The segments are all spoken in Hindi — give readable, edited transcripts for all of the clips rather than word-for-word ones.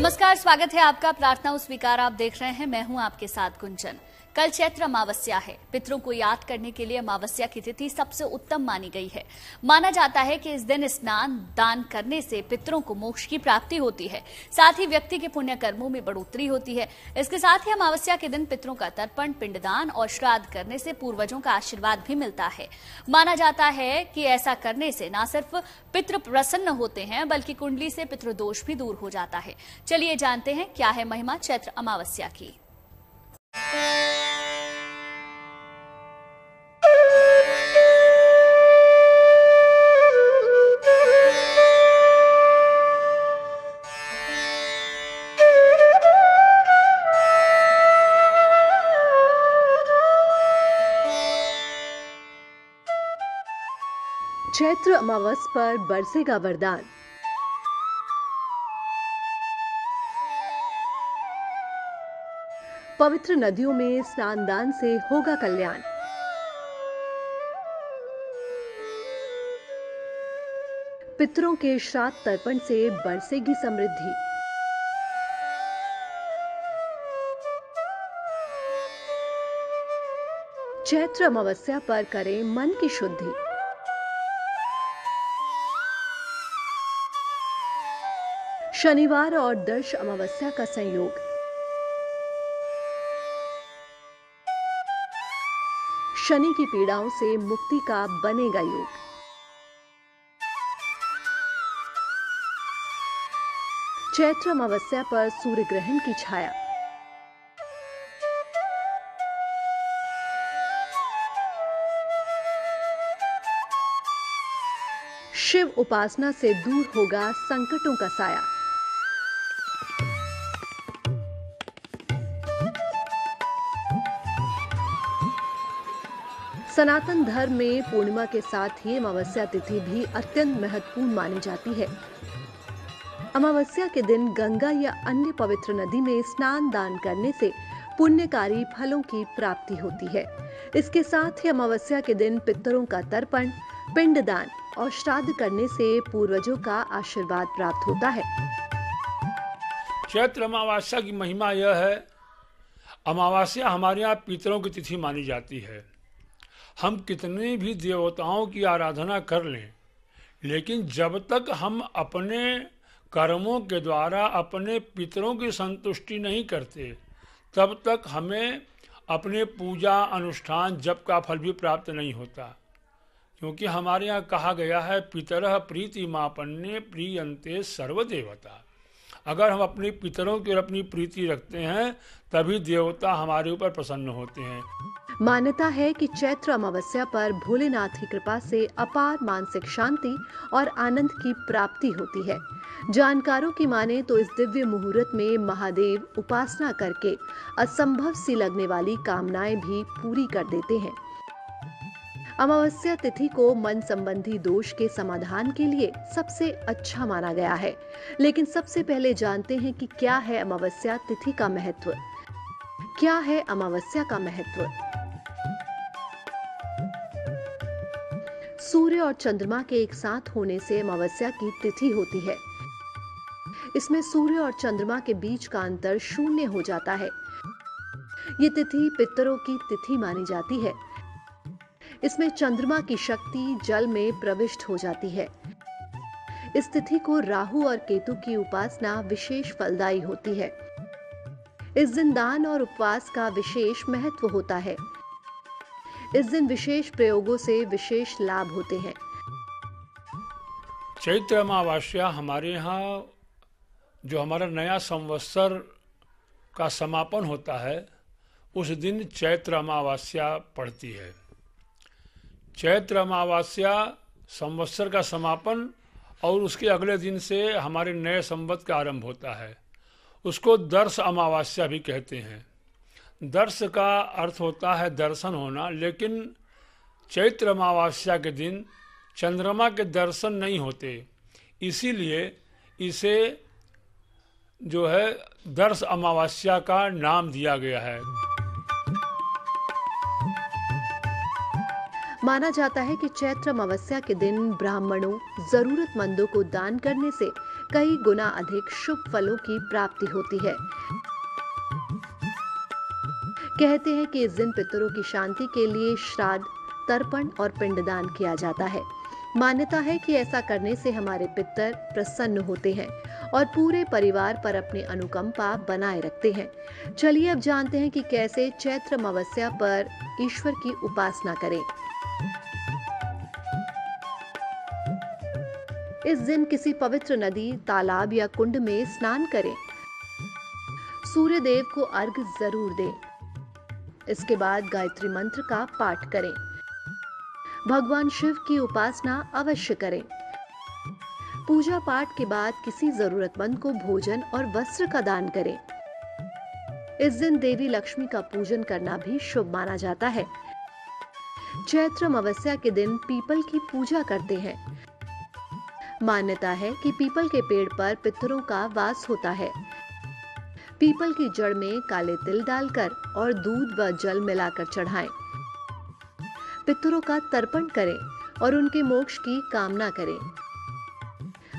नमस्कार, स्वागत है आपका प्रार्थना स्वीकार। आप देख रहे हैं, मैं हूं आपके साथ गुंजन। कल चैत्र अमावस्या है। पितरों को याद करने के लिए अमावस्या की तिथि सबसे उत्तम मानी गई है। माना जाता है कि इस दिन स्नान दान करने से पितरों को मोक्ष की प्राप्ति होती है, साथ ही व्यक्ति के पुण्य कर्मों में बढ़ोतरी होती है। इसके साथ ही अमावस्या के दिन पितरों का तर्पण, पिंडदान और श्राद्ध करने से पूर्वजों का आशीर्वाद भी मिलता है। माना जाता है कि ऐसा करने से न सिर्फ पितृ प्रसन्न होते हैं, बल्कि कुंडली से पितृदोष भी दूर हो जाता है। चलिए जानते हैं क्या है महिमा चैत्र अमावस्या की। चैत्र अमावस पर बरसेगा वरदान। पवित्र नदियों में स्नान दान से होगा कल्याण। पितरों के श्राद्ध तर्पण से बरसेगी समृद्धि। चैत्र अमावस्या पर करें मन की शुद्धि। शनिवार और दर्श अमावस्या का संयोग। शनि की पीड़ाओं से मुक्ति का बनेगा योग। चैत्र अमावस्या पर सूर्य ग्रहण की छाया। शिव उपासना से दूर होगा संकटों का साया। सनातन धर्म में पूर्णिमा के साथ ही अमावस्या तिथि भी अत्यंत महत्वपूर्ण मानी जाती है। अमावस्या के दिन गंगा या अन्य पवित्र नदी में स्नान दान करने से पुण्यकारी फलों की प्राप्ति होती है। इसके साथ ही अमावस्या के दिन पितरों का तर्पण, पिंडदान और श्राद्ध करने से पूर्वजों का आशीर्वाद प्राप्त होता है। चैत्र अमावस्या की महिमा यह है, अमावस्या हमारे यहाँ पितरों की तिथि मानी जाती है। हम कितने भी देवताओं की आराधना कर लें, लेकिन जब तक हम अपने कर्मों के द्वारा अपने पितरों की संतुष्टि नहीं करते, तब तक हमें अपने पूजा अनुष्ठान जप का फल भी प्राप्त नहीं होता। क्योंकि हमारे यहाँ कहा गया है, पितरः प्रीति मापन्ने प्रीयन्ते सर्वदेवता। अगर हम अपने पितरों की अपनी प्रीति रखते हैं, तभी देवता हमारे ऊपर प्रसन्न होते हैं। मान्यता है कि चैत्र अमावस्या पर भोलेनाथ की कृपा से अपार मानसिक शांति और आनंद की प्राप्ति होती है। जानकारों की माने तो इस दिव्य मुहूर्त में महादेव उपासना करके असंभव सी लगने वाली कामनाएं भी पूरी कर देते हैं। अमावस्या तिथि को मन संबंधी दोष के समाधान के लिए सबसे अच्छा माना गया है। लेकिन सबसे पहले जानते हैं कि क्या है अमावस्या तिथि का महत्व। क्या है अमावस्या का महत्व? सूर्य और चंद्रमा के एक साथ होने से अमावस्या की तिथि होती है। इसमें सूर्य और चंद्रमा के बीच का अंतर शून्य हो जाता है। ये तिथि पितरों की तिथि मानी जाती है। इसमें चंद्रमा की शक्ति जल में प्रविष्ट हो जाती है। इस तिथि को राहु और केतु की उपासना विशेष फलदायी होती है। इस दिन दान और उपवास का विशेष महत्व होता है। इस दिन विशेष प्रयोगों से विशेष लाभ होते हैं। चैत्र अमावस्या हमारे यहाँ जो हमारा नया संवत्सर का समापन होता है, उस दिन चैत्र अमावस्या पड़ती है। चैत्र अमावस्या संवत्सर का समापन और उसके अगले दिन से हमारे नए संवत का आरंभ होता है। उसको दर्श अमावस्या भी कहते हैं। दर्श का अर्थ होता है दर्शन होना, लेकिन चैत्र अमावस्या के दिन चंद्रमा के दर्शन नहीं होते, इसीलिए इसे जो है दर्श अमावस्या का नाम दिया गया है। माना जाता है कि चैत्र अमावस्या के दिन ब्राह्मणों, जरूरतमंदों को दान करने से कई गुना अधिक शुभ फलों की प्राप्ति होती है। कहते हैं कि इस दिन पितरों की शांति के लिए श्राद्ध, तर्पण और पिंडदान किया जाता है। मान्यता है कि ऐसा करने से हमारे पितर प्रसन्न होते हैं और पूरे परिवार पर अपनी अनुकंपा बनाए रखते हैं। चलिए अब जानते हैं कि कैसे चैत्र अमावस्या पर ईश्वर की उपासना करें। इस दिन किसी पवित्र नदी, तालाब या कुंड में स्नान करें। सूर्य देव को अर्घ जरूर दें। इसके बाद गायत्री मंत्र का पाठ करें। भगवान शिव की उपासना अवश्य करें। पूजा पाठ के बाद किसी जरूरतमंद को भोजन और वस्त्र का दान करें। इस दिन देवी लक्ष्मी का पूजन करना भी शुभ माना जाता है। चैत्र अमावस्या के दिन पीपल की पूजा करते हैं। मान्यता है कि पीपल के पेड़ पर पितरों का वास होता है। पीपल की जड़ में काले तिल डालकर और दूध व जल मिलाकर चढ़ाएं। पितरों का तर्पण करें और उनके मोक्ष की कामना करें।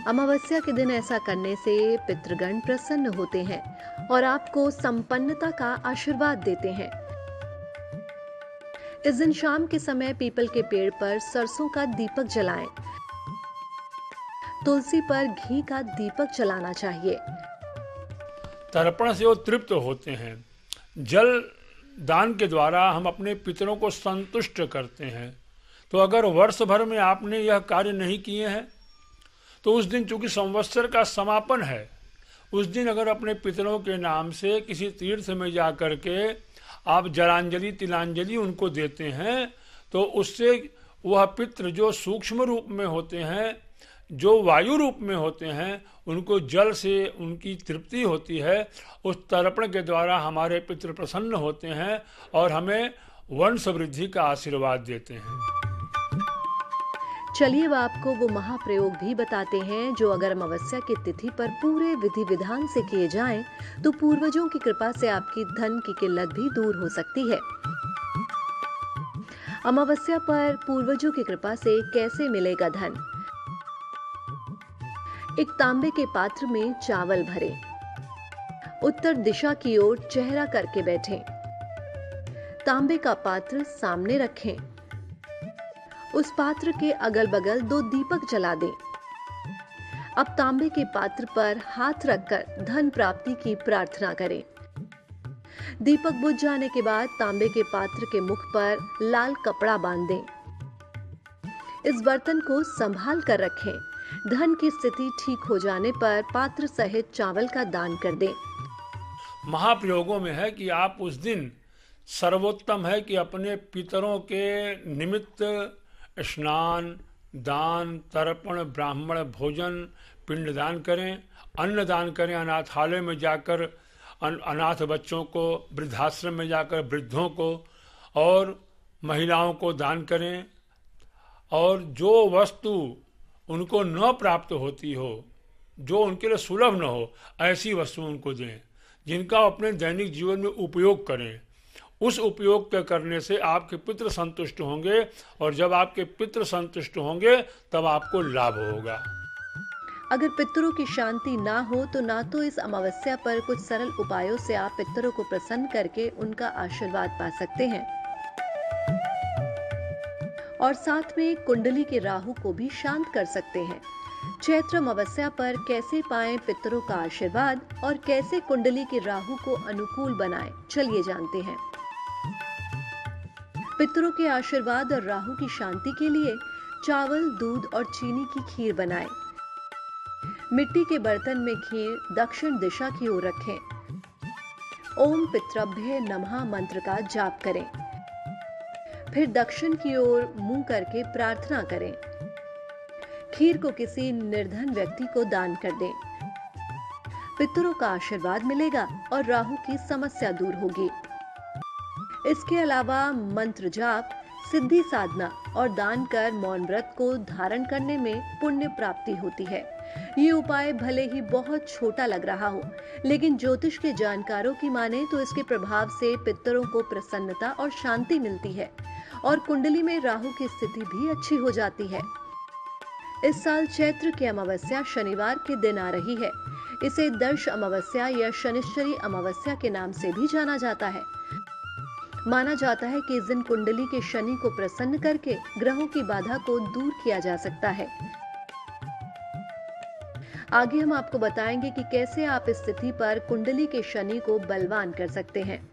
अमावस्या के दिन ऐसा करने से पितृगण प्रसन्न होते हैं और आपको संपन्नता का आशीर्वाद देते हैं। इस दिन शाम के समय पीपल के पेड़ पर सरसों का दीपक जलाएं। तुलसी पर घी का दीपक जलाना चाहिए। तर्पण से वो तृप्त होते हैं। जल दान के द्वारा हम अपने पितरों को संतुष्ट करते हैं। तो अगर वर्ष भर में आपने यह कार्य नहीं किए हैं तो उस दिन चूंकि संवत्सर का समापन है, उस दिन अगर अपने पितरों के नाम से किसी तीर्थ में जा करके आप जलांजलि, तिलांजलि उनको देते हैं तो उससे वह पितृ जो सूक्ष्म रूप में होते हैं, जो वायु रूप में होते हैं, उनको जल से उनकी तृप्ति होती है। उस तर्पण के द्वारा हमारे पितृ प्रसन्न होते हैं और हमें वंश वृद्धि का आशीर्वाद देते हैं। चलिए अब आपको वो महाप्रयोग भी बताते हैं जो अगर अमावस्या की तिथि पर पूरे विधि विधान से किए जाएं तो पूर्वजों की कृपा से आपकी धन की किल्लत भी दूर हो सकती है। अमावस्या पर पूर्वजों की कृपा से कैसे मिलेगा धन? एक तांबे के पात्र में चावल भरें। उत्तर दिशा की ओर चेहरा करके बैठें। तांबे का पात्र सामने रखें। उस पात्र के अगल बगल 2 दीपक जला दें। अब तांबे के पात्र पर हाथ रखकर धन प्राप्ति की प्रार्थना करें। दीपक बुझ जाने के बाद तांबे के पात्र के मुख पर लाल कपड़ा बांध दें। इस बर्तन को संभाल कर रखें। धन की स्थिति ठीक हो जाने पर पात्र सहित चावल का दान कर दें। महाप्रयोगों में है कि आप उस दिन सर्वोत्तम है कि अपने पितरों के निमित्त स्नान, दान, तर्पण, ब्राह्मण भोजन, पिंडदान करें, अन्नदान करें। अनाथालय में जाकर अनाथ बच्चों को, वृद्धाश्रम में जाकर वृद्धों को और महिलाओं को दान करें। और जो वस्तु उनको न प्राप्त होती हो, जो उनके लिए सुलभ न हो, ऐसी वस्तु उनको दें जिनका अपने दैनिक जीवन में उपयोग करें। उस उपयोग के करने से आपके पितृ संतुष्ट होंगे और जब आपके पितृ संतुष्ट होंगे तब आपको लाभ होगा। अगर पितरों की शांति ना हो तो ना तो इस अमावस्या पर कुछ सरल उपायों से आप पितरों को प्रसन्न करके उनका आशीर्वाद पा सकते हैं और साथ में कुंडली के राहु को भी शांत कर सकते हैं। चैत्र अमावस्या पर कैसे पाएं पितरों का आशीर्वाद और कैसे कुंडली के राहु को अनुकूल बनाएं, चलिए जानते हैं। पितरों के आशीर्वाद और राहु की शांति के लिए चावल, दूध और चीनी की खीर बनाएं। मिट्टी के बर्तन में खीर दक्षिण दिशा की ओर रखें। ओम पितृभ्य नमः मंत्र का जाप करें। फिर दक्षिण की ओर मुंह करके प्रार्थना करें। खीर को किसी निर्धन व्यक्ति को दान कर दें। पितरों का आशीर्वाद मिलेगा और राहु की समस्या दूर होगी। इसके अलावा मंत्र जाप, सिद्धि साधना और दान कर मौन व्रत को धारण करने में पुण्य प्राप्ति होती है। ये उपाय भले ही बहुत छोटा लग रहा हो, लेकिन ज्योतिष के जानकारों की माने तो इसके प्रभाव से पितरों को प्रसन्नता और शांति मिलती है और कुंडली में राहु की स्थिति भी अच्छी हो जाती है। इस साल चैत्र की अमावस्या शनिवार के दिन आ रही है। इसे दर्श अमावस्या या शनिश्चरी अमावस्या के नाम से भी जाना जाता है। माना जाता है कि इस दिन कुंडली के शनि को प्रसन्न करके ग्रहों की बाधा को दूर किया जा सकता है। आगे हम आपको बताएंगे कि कैसे आप इस तिथि पर कुंडली के शनि को बलवान कर सकते हैं।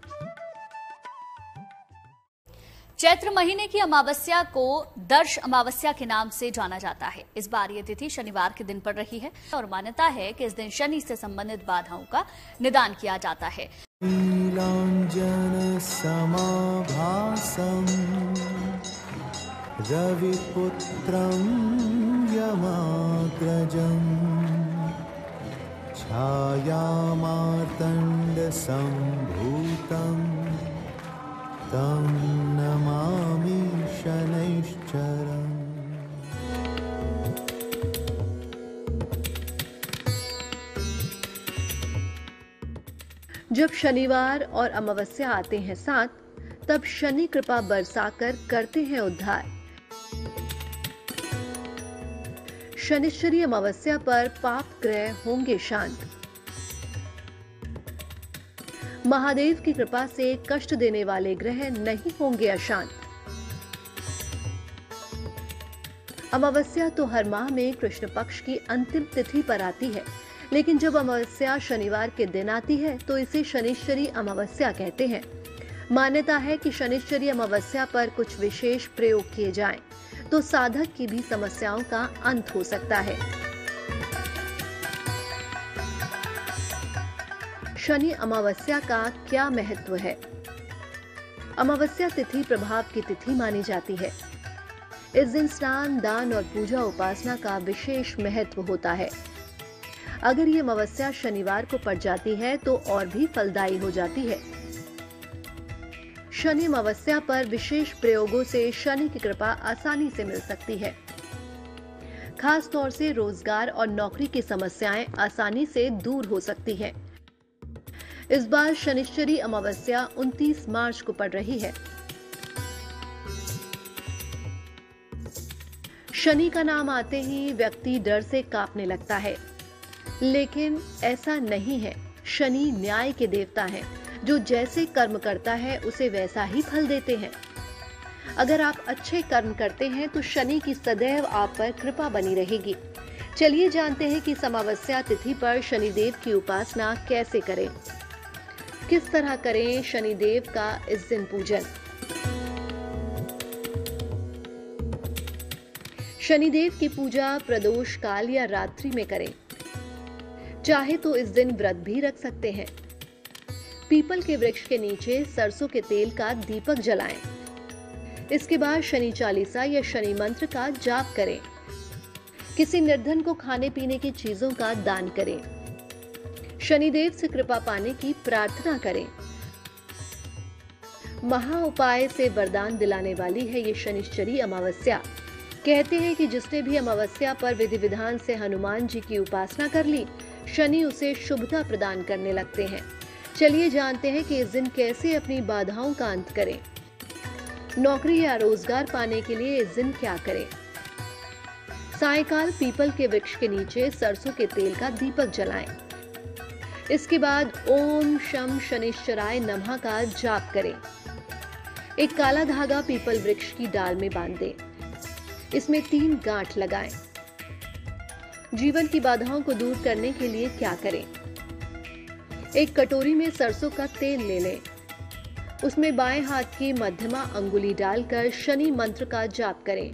चैत्र महीने की अमावस्या को दर्श अमावस्या के नाम से जाना जाता है। इस बार ये तिथि शनिवार के दिन पड़ रही है और मान्यता है कि इस दिन शनि से संबंधित बाधाओं का निदान किया जाता है। नीलांजन समाभासं रविपुत्रं यमाग्रजं छायामार्तण्ड सम्भूतं तं नमामि शनैश्चरम्। जब शनिवार और अमावस्या आते हैं साथ, तब शनि कृपा बरसाकर करते हैं उद्धार। शनिश्चरी अमावस्या पर पाप ग्रह होंगे शांत। महादेव की कृपा से कष्ट देने वाले ग्रह नहीं होंगे अशांत। अमावस्या तो हर माह में कृष्ण पक्ष की अंतिम तिथि पर आती है, लेकिन जब अमावस्या शनिवार के दिन आती है तो इसे शनिश्चरी अमावस्या कहते हैं। मान्यता है कि शनिश्चरी अमावस्या पर कुछ विशेष प्रयोग किए जाएं, तो साधक की भी समस्याओं का अंत हो सकता है। शनि अमावस्या का क्या महत्व है? अमावस्या तिथि प्रभाव की तिथि मानी जाती है। इस दिन स्नान, दान और पूजा उपासना का विशेष महत्व होता है। अगर ये अमावस्या शनिवार को पड़ जाती है तो और भी फलदायी हो जाती है। शनि अमावस्या पर विशेष प्रयोगों से शनि की कृपा आसानी से मिल सकती है। खास तौर से रोजगार और नौकरी की समस्याएं आसानी से दूर हो सकती हैं। इस बार शनिश्चरी अमावस्या 29 मार्च को पड़ रही है। शनि का नाम आते ही व्यक्ति डर से कांपने लगता है, लेकिन ऐसा नहीं है। शनि न्याय के देवता हैं, जो जैसे कर्म करता है उसे वैसा ही फल देते हैं। अगर आप अच्छे कर्म करते हैं तो शनि की सदैव आप पर कृपा बनी रहेगी। चलिए जानते हैं कि अमावस्या तिथि पर शनिदेव की उपासना कैसे करें, किस तरह करें शनिदेव का इस दिन पूजन। शनिदेव की पूजा प्रदोष काल या रात्रि में करें। चाहे तो इस दिन व्रत भी रख सकते हैं। पीपल के वृक्ष के नीचे सरसों के तेल का दीपक जलाएं। इसके बाद शनि चालीसा या शनि मंत्र का जाप करें। किसी निर्धन को खाने पीने की चीजों का दान करें। शनिदेव से कृपा पाने की प्रार्थना करें। महा उपाय से वरदान दिलाने वाली है ये शनिश्चरी अमावस्या। कहते हैं कि जिसने भी अमावस्या पर विधि विधान से हनुमान जी की उपासना कर ली, शनि उसे शुभता प्रदान करने लगते हैं। चलिए जानते हैं कि इस दिन कैसे अपनी बाधाओं का अंत करें। नौकरी या रोजगार पाने के लिए इस दिन क्या करें? सायकाल पीपल के वृक्ष के नीचे सरसों के तेल का दीपक जलाएं। इसके बाद ओम शम शनिश्चराय नमः का जाप करें। एक काला धागा पीपल वृक्ष की डाल में बांध दें। इसमें 3 गांठ लगाएं। जीवन की बाधाओं को दूर करने के लिए क्या करें? एक कटोरी में सरसों का तेल ले लें। उसमें बाएं हाथ की मध्यमा अंगुली डालकर शनि मंत्र का जाप करें।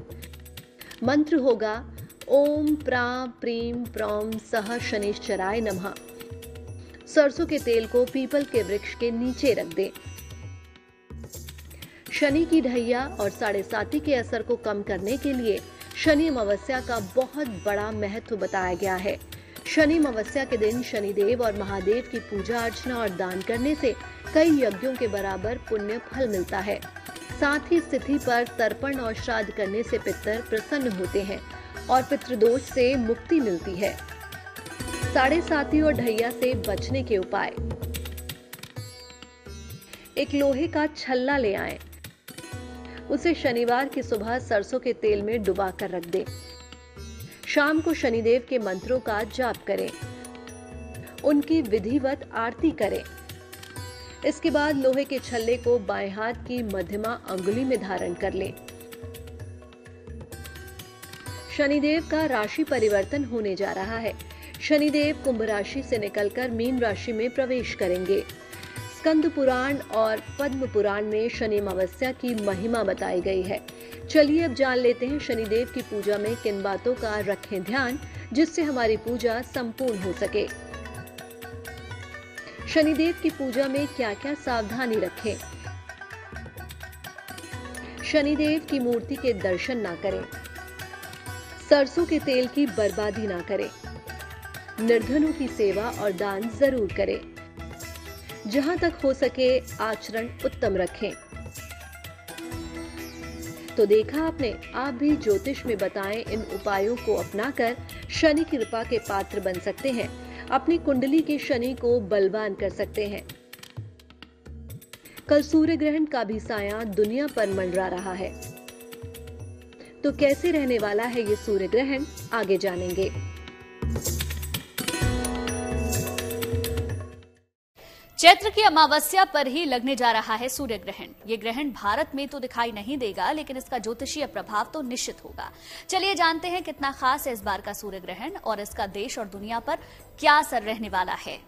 मंत्र होगा ओम प्रां प्रीं प्रौं सह शनिश्चराय नमः। सरसों के तेल को पीपल के वृक्ष के नीचे रख दें। शनि की ढैया और 7.5 के असर को कम करने के लिए शनि अमावस्या का बहुत बड़ा महत्व बताया गया है। शनि अमावस्या के दिन शनिदेव और महादेव की पूजा अर्चना और दान करने से कई यज्ञों के बराबर पुण्य फल मिलता है। साथ ही तिथि पर तर्पण और श्राद्ध करने से पितर प्रसन्न होते हैं और पितृदोष से मुक्ति मिलती है। 7.5 और ढैया से बचने के उपाय। एक लोहे का छल्ला ले आएं। उसे शनिवार की सुबह सरसों के तेल में डुबा कर रख दें। शाम को शनिदेव के मंत्रों का जाप करें, उनकी विधिवत आरती करें। इसके बाद लोहे के छल्ले को बाएं हाथ की मध्यमा अंगुली में धारण कर लें। शनिदेव का राशि परिवर्तन होने जा रहा है। शनिदेव कुंभ राशि से निकलकर मीन राशि में प्रवेश करेंगे। स्कंद पुराण और पद्म पुराण में शनि अमावस्या की महिमा बताई गई है। चलिए अब जान लेते हैं शनिदेव की पूजा में किन बातों का रखें ध्यान, जिससे हमारी पूजा संपूर्ण हो सके। शनिदेव की पूजा में क्या क्या सावधानी रखें। शनिदेव की मूर्ति के दर्शन ना करें। सरसों के तेल की बर्बादी ना करें। निर्धनों की सेवा और दान जरूर करें। जहां तक हो सके आचरण उत्तम रखें। तो देखा आपने, आप भी ज्योतिष में बताएं इन उपायों को अपनाकर शनि की कृपा के पात्र बन सकते हैं। अपनी कुंडली के शनि को बलवान कर सकते हैं। कल सूर्य ग्रहण का भी साया दुनिया पर मंडरा रहा है। तो कैसे रहने वाला है ये सूर्य ग्रहण, आगे जानेंगे। चैत्र की अमावस्या पर ही लगने जा रहा है सूर्य ग्रहण। ये ग्रहण भारत में तो दिखाई नहीं देगा, लेकिन इसका ज्योतिषीय प्रभाव तो निश्चित होगा। चलिए जानते हैं कितना खास है इस बार का सूर्य ग्रहण और इसका देश और दुनिया पर क्या असर रहने वाला है।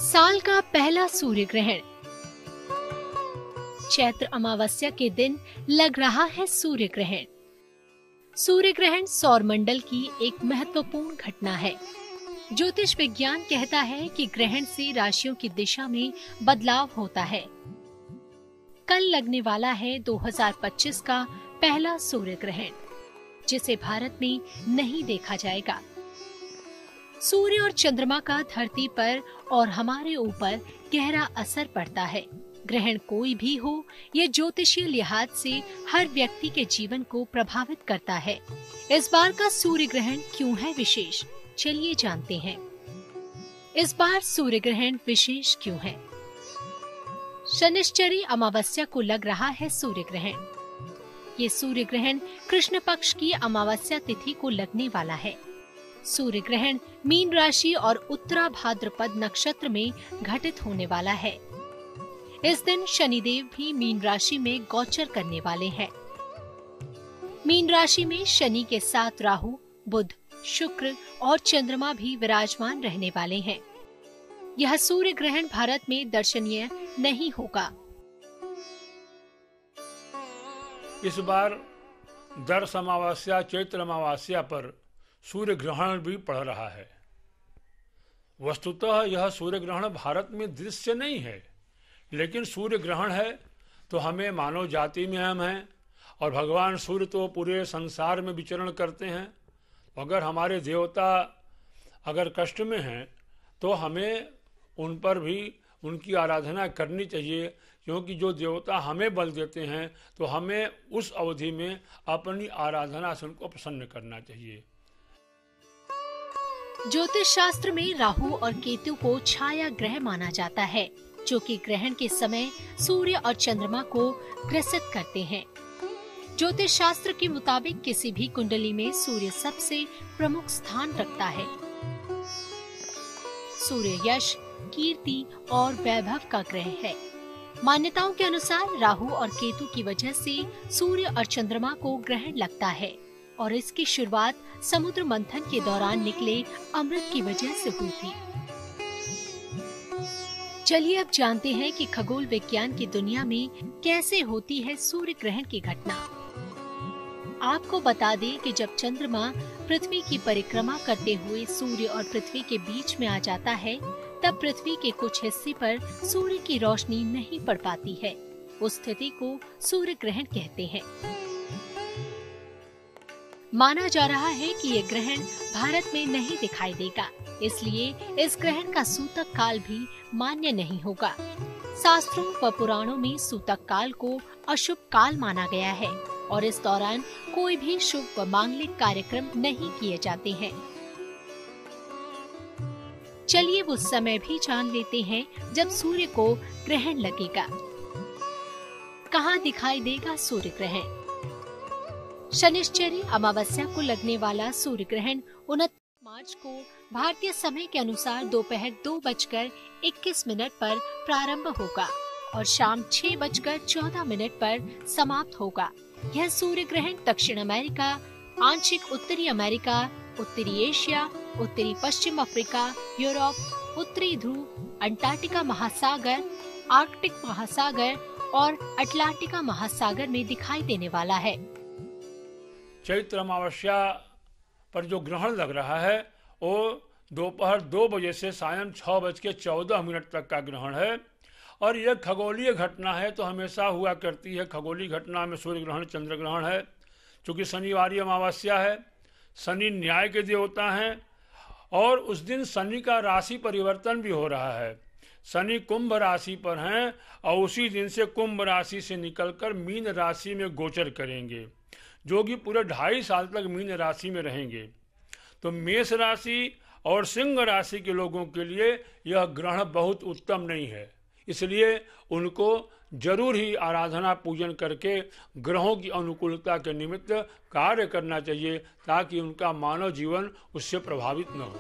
साल का पहला सूर्य ग्रहण। चैत्र अमावस्या के दिन लग रहा है सूर्य ग्रहण। सूर्य ग्रहण सौर मंडल की एक महत्वपूर्ण घटना है। ज्योतिष विज्ञान कहता है कि ग्रहण से राशियों की दिशा में बदलाव होता है। कल लगने वाला है 2025 का पहला सूर्य ग्रहण, जिसे भारत में नहीं देखा जाएगा। सूर्य और चंद्रमा का धरती पर और हमारे ऊपर गहरा असर पड़ता है। ग्रहण कोई भी हो, यह ज्योतिषीय लिहाज से हर व्यक्ति के जीवन को प्रभावित करता है। इस बार का सूर्य ग्रहण क्यों है विशेष, चलिए जानते हैं। इस बार सूर्य ग्रहण विशेष क्यों है? शनिश्चरी अमावस्या को लग रहा है सूर्य ग्रहण। ये सूर्य ग्रहण कृष्ण पक्ष की अमावस्या तिथि को लगने वाला है। सूर्य ग्रहण मीन राशि और उत्तरा भाद्रपद नक्षत्र में घटित होने वाला है। इस दिन शनिदेव भी मीन राशि में गोचर करने वाले हैं। मीन राशि में शनि के साथ राहु, बुध, शुक्र और चंद्रमा भी विराजमान रहने वाले हैं। यह सूर्य ग्रहण भारत में दर्शनीय नहीं होगा। इस बार दर्श अमावस्या चैत्र अमावस्या पर सूर्य ग्रहण भी पड़ रहा है। वस्तुतः यह सूर्य ग्रहण भारत में दृश्य नहीं है, लेकिन सूर्य ग्रहण है तो हमें मानव जाति में हम हैं और भगवान सूर्य तो पूरे संसार में विचरण करते हैं। अगर हमारे देवता अगर कष्ट में हैं तो हमें उन पर भी उनकी आराधना करनी चाहिए, क्योंकि जो देवता हमें बल देते हैं तो हमें उस अवधि में अपनी आराधना से उनको प्रसन्न करना चाहिए। ज्योतिष शास्त्र में राहु और केतु को छाया ग्रह माना जाता है, जो कि ग्रहण के समय सूर्य और चंद्रमा को ग्रसित करते हैं। ज्योतिष शास्त्र के मुताबिक किसी भी कुंडली में सूर्य सबसे प्रमुख स्थान रखता है। सूर्य यश, कीर्ति और वैभव का ग्रह है। मान्यताओं के अनुसार राहु और केतु की वजह से सूर्य और चंद्रमा को ग्रहण लगता है और इसकी शुरुआत समुद्र मंथन के दौरान निकले अमृत की वजह से हुई थी। चलिए अब जानते हैं कि खगोल विज्ञान की दुनिया में कैसे होती है सूर्य ग्रहण की घटना। आपको बता दें कि जब चंद्रमा पृथ्वी की परिक्रमा करते हुए सूर्य और पृथ्वी के बीच में आ जाता है, तब पृथ्वी के कुछ हिस्से पर सूर्य की रोशनी नहीं पड़ पाती है। उस स्थिति को सूर्य ग्रहण कहते हैं। माना जा रहा है कि ये ग्रहण भारत में नहीं दिखाई देगा, इसलिए इस ग्रहण का सूतक काल भी मान्य नहीं होगा। शास्त्रों व पुराणों में सूतक काल को अशुभ काल माना गया है और इस दौरान कोई भी शुभ व मांगलिक कार्यक्रम नहीं किए जाते हैं। चलिए उस समय भी जान लेते हैं जब सूर्य को ग्रहण लगेगा। कहाँ दिखाई देगा सूर्य ग्रहण? शनिश्चरी अमावस्या को लगने वाला सूर्य ग्रहण 29 मार्च को भारतीय समय के अनुसार दोपहर 2:21 पर प्रारंभ होगा और शाम 6:14 पर समाप्त होगा। यह सूर्य ग्रहण दक्षिण अमेरिका, आंशिक उत्तरी अमेरिका, उत्तरी एशिया, उत्तरी पश्चिम अफ्रीका, यूरोप, उत्तरी ध्रुव, अंटार्कटिका महासागर, आर्कटिक महासागर और अटलांटिका महासागर में दिखाई देने वाला है। चैत्र अमावस्या पर जो ग्रहण लग रहा है वो दोपहर 2 बजे से सायं 6:14 तक का ग्रहण है और यह खगोलीय घटना है, तो हमेशा हुआ करती है। खगोलीय घटना में सूर्य ग्रहण, चंद्र ग्रहण है। चूँकि शनिवारी अमावस्या है, शनि न्याय के देवता हैं और उस दिन शनि का राशि परिवर्तन भी हो रहा है। शनि कुंभ राशि पर हैं और उसी दिन से कुंभ राशि से निकलकर मीन राशि में गोचर करेंगे, जो कि पूरे 2.5 साल तक मीन राशि में रहेंगे। तो मेष राशि और सिंह राशि के लोगों के लिए यह ग्रहण बहुत उत्तम नहीं है, इसलिए उनको जरूर ही आराधना पूजन करके ग्रहों की अनुकूलता के निमित्त कार्य करना चाहिए, ताकि उनका मानव जीवन उससे प्रभावित न हो।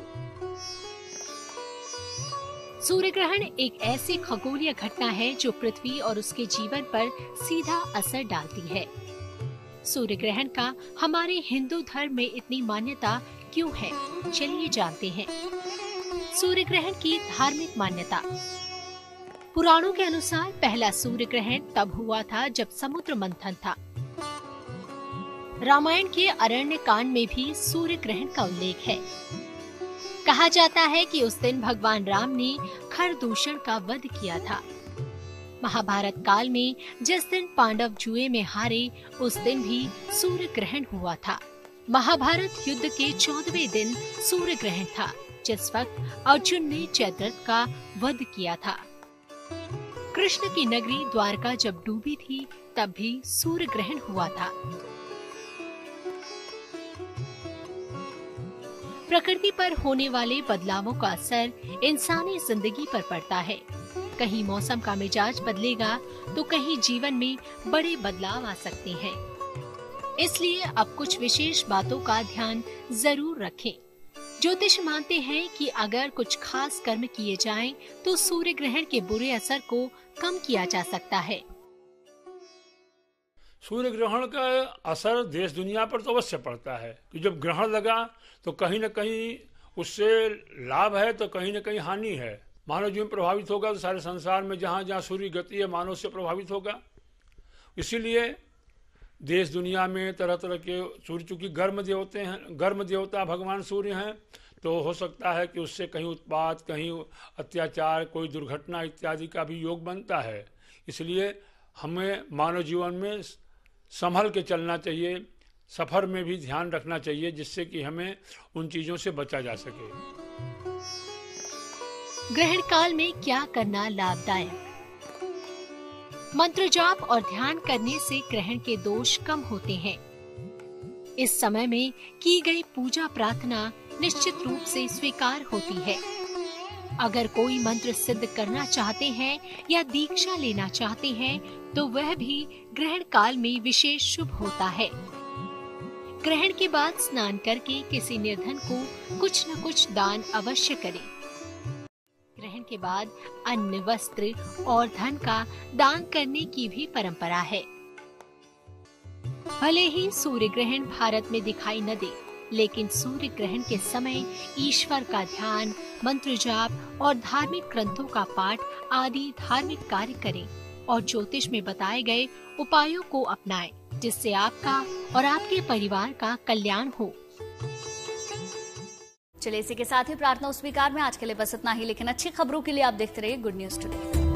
सूर्य ग्रहण एक ऐसी खगोलीय घटना है जो पृथ्वी और उसके जीवन पर सीधा असर डालती है। सूर्य ग्रहण का हमारे हिंदू धर्म में इतनी मान्यता क्यों है, चलिए जानते हैं। सूर्य ग्रहण की धार्मिक मान्यता। पुराणों के अनुसार पहला सूर्य ग्रहण तब हुआ था जब समुद्र मंथन था। रामायण के अरण्य कांड में भी सूर्य ग्रहण का उल्लेख है। कहा जाता है कि उस दिन भगवान राम ने खरदूषण का वध किया था। महाभारत काल में जिस दिन पांडव जुए में हारे, उस दिन भी सूर्य ग्रहण हुआ था। महाभारत युद्ध के 14वें दिन सूर्य ग्रहण था, जिस वक्त अर्जुन ने जयद्रथ का वध किया था। कृष्ण की नगरी द्वारका जब डूबी थी, तब भी सूर्य ग्रहण हुआ था। प्रकृति पर होने वाले बदलावों का असर इंसानी जिंदगी पर पड़ता है। कहीं मौसम का मिजाज बदलेगा तो कहीं जीवन में बड़े बदलाव आ सकते हैं। इसलिए अब कुछ विशेष बातों का ध्यान जरूर रखें। ज्योतिष मानते हैं कि अगर कुछ खास कर्म किए जाएं, तो सूर्य ग्रहण के बुरे असर को कम किया जा सकता है। सूर्य ग्रहण का असर देश दुनिया पर तो अवश्य पड़ता है कि जब ग्रहण लगा तो कहीं न कहीं उससे लाभ है तो कहीं न कहीं हानि है। मानव जीवन प्रभावित होगा तो सारे संसार में जहाँ जहाँ सूर्य गति है मानव से प्रभावित होगा। इसीलिए देश दुनिया में तरह तरह के सूर्य, चूँकि गर्म देवता भगवान सूर्य हैं, तो हो सकता है कि उससे कहीं उत्पात, कहीं अत्याचार, कोई दुर्घटना इत्यादि का भी योग बनता है। इसलिए हमें मानव जीवन में संभल के चलना चाहिए, सफर में भी ध्यान रखना चाहिए, जिससे कि हमें उन चीजों से बचा जा सके। ग्रहण काल में क्या करना लाभदायक? मंत्र जाप और ध्यान करने से ग्रहण के दोष कम होते हैं। इस समय में की गई पूजा प्रार्थना निश्चित रूप से स्वीकार होती है। अगर कोई मंत्र सिद्ध करना चाहते हैं या दीक्षा लेना चाहते हैं, तो वह भी ग्रहण काल में विशेष शुभ होता है। ग्रहण के बाद स्नान करके किसी निर्धन को कुछ न कुछ दान अवश्य करें। ग्रहण के बाद अन्न, वस्त्र और धन का दान करने की भी परंपरा है। भले ही सूर्य ग्रहण भारत में दिखाई न दे, लेकिन सूर्य ग्रहण के समय ईश्वर का ध्यान, मंत्र जाप और धार्मिक ग्रंथों का पाठ आदि धार्मिक कार्य करें और ज्योतिष में बताए गए उपायों को अपनाएं, जिससे आपका और आपके परिवार का कल्याण हो। चलिए इसी के साथ ही प्रार्थना स्वीकार में आज के लिए बस इतना ही, लेकिन अच्छी खबरों के लिए आप देखते रहिए गुड न्यूज टुडे।